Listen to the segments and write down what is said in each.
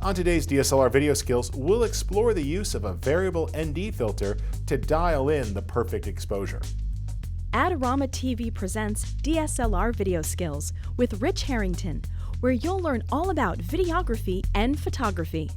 On today's DSLR video skills, we'll explore the use of a variable ND filter to dial in the perfect exposure. Adorama TV presents DSLR video skills with Rich Harrington, where you'll learn all about videography and photography.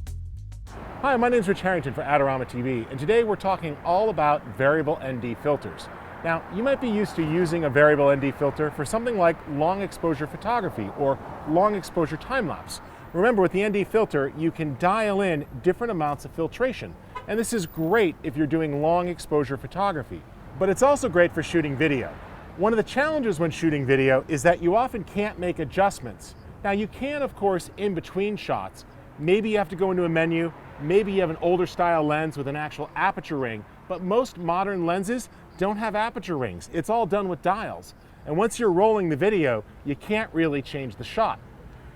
Hi, my name is Rich Harrington for Adorama TV, and today we're talking all about variable ND filters. Now, you might be used to using a variable ND filter for something like long exposure photography or long exposure time-lapse. Remember, with the ND filter, you can dial in different amounts of filtration, and this is great if you're doing long exposure photography. But it's also great for shooting video. One of the challenges when shooting video is that you often can't make adjustments. Now, you can, of course, in between shots. Maybe you have to go into a menu, maybe you have an older style lens with an actual aperture ring, but most modern lenses don't have aperture rings. It's all done with dials. And once you're rolling the video, you can't really change the shot.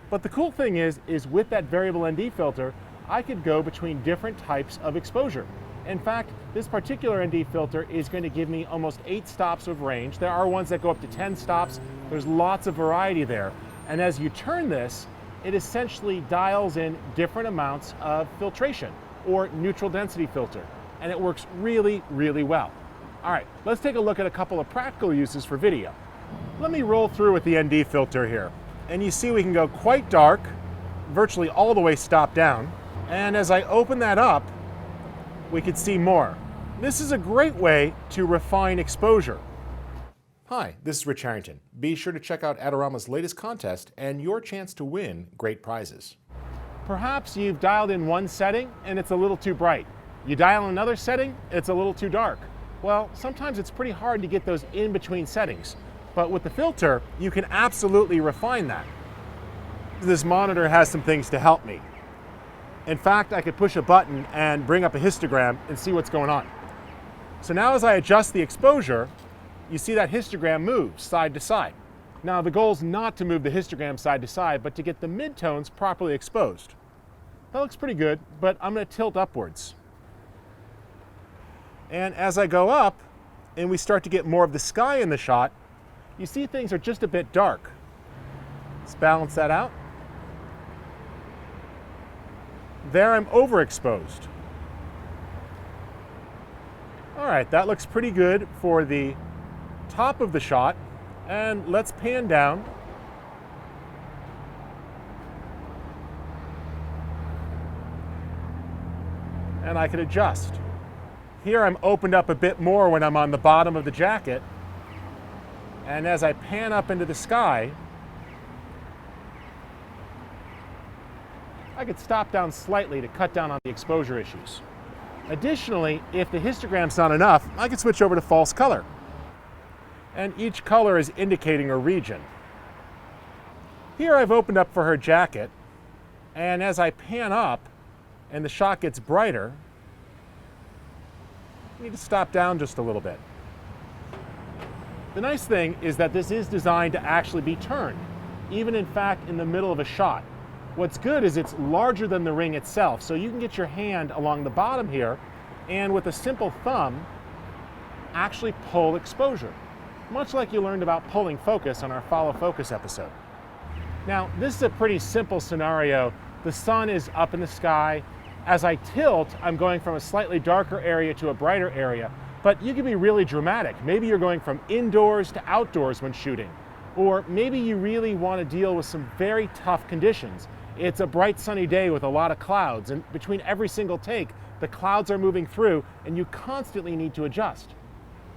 But the cool thing is with that variable ND filter, I could go between different types of exposure. In fact, this particular ND filter is going to give me almost 8 stops of range. There are ones that go up to 10 stops. There's lots of variety there. And as you turn this, it essentially dials in different amounts of filtration or neutral density filter. And it works really, really well. All right, let's take a look at a couple of practical uses for video. Let me roll through with the ND filter here. And you see we can go quite dark, virtually all the way stop down. And as I open that up, we can see more. This is a great way to refine exposure. Hi, this is Rich Harrington. Be sure to check out Adorama's latest contest and your chance to win great prizes. Perhaps you've dialed in one setting and it's a little too bright. You dial in another setting, it's a little too dark. Well, sometimes it's pretty hard to get those in-between settings. But with the filter, you can absolutely refine that. This monitor has some things to help me. In fact, I could push a button and bring up a histogram and see what's going on. So now as I adjust the exposure, you see that histogram moves side to side. Now the goal is not to move the histogram side to side, but to get the midtones properly exposed. That looks pretty good, but I'm going to tilt upwards. And as I go up, and we start to get more of the sky in the shot, you see things are just a bit dark. Let's balance that out. There I'm overexposed. All right, that looks pretty good for the top of the shot. And let's pan down. And I can adjust. Here I'm opened up a bit more when I'm on the bottom of the jacket. And as I pan up into the sky, I could stop down slightly to cut down on the exposure issues. Additionally, if the histogram's not enough, I could switch over to false color. And each color is indicating a region. Here I've opened up for her jacket, and as I pan up and the shot gets brighter, I need to stop down just a little bit. The nice thing is that this is designed to actually be turned, even in fact in the middle of a shot. What's good is it's larger than the ring itself, so you can get your hand along the bottom here and with a simple thumb actually pull exposure, much like you learned about pulling focus on our Follow Focus episode. Now, this is a pretty simple scenario. The sun is up in the sky. As I tilt, I'm going from a slightly darker area to a brighter area. But you can be really dramatic. Maybe you're going from indoors to outdoors when shooting. Or maybe you really want to deal with some very tough conditions. It's a bright sunny day with a lot of clouds, and between every single take, the clouds are moving through and you constantly need to adjust.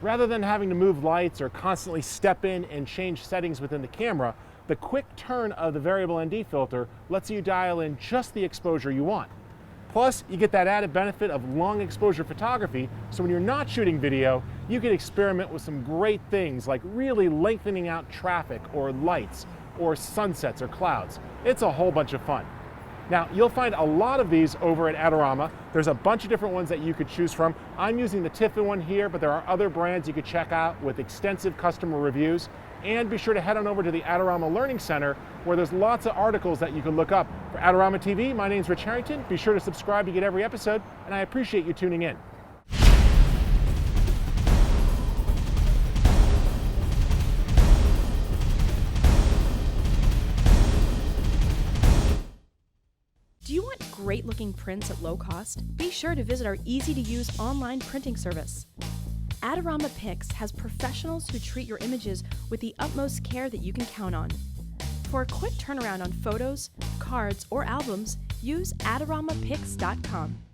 Rather than having to move lights or constantly step in and change settings within the camera, the quick turn of the variable ND filter lets you dial in just the exposure you want. Plus, you get that added benefit of long exposure photography, so when you're not shooting video, you can experiment with some great things like really lengthening out traffic or lights or sunsets or clouds. It's a whole bunch of fun. Now, you'll find a lot of these over at Adorama. There's a bunch of different ones that you could choose from. I'm using the Tiffin one here, but there are other brands you could check out with extensive customer reviews. And be sure to head on over to the Adorama Learning Center, where there's lots of articles that you can look up. For Adorama TV, my name's Rich Harrington. Be sure to subscribe to get every episode, and I appreciate you tuning in. Do you want great looking prints at low cost? Be sure to visit our easy to use online printing service. Adorama Pix has professionals who treat your images with the utmost care that you can count on. For a quick turnaround on photos, cards, or albums, use AdoramaPix.com.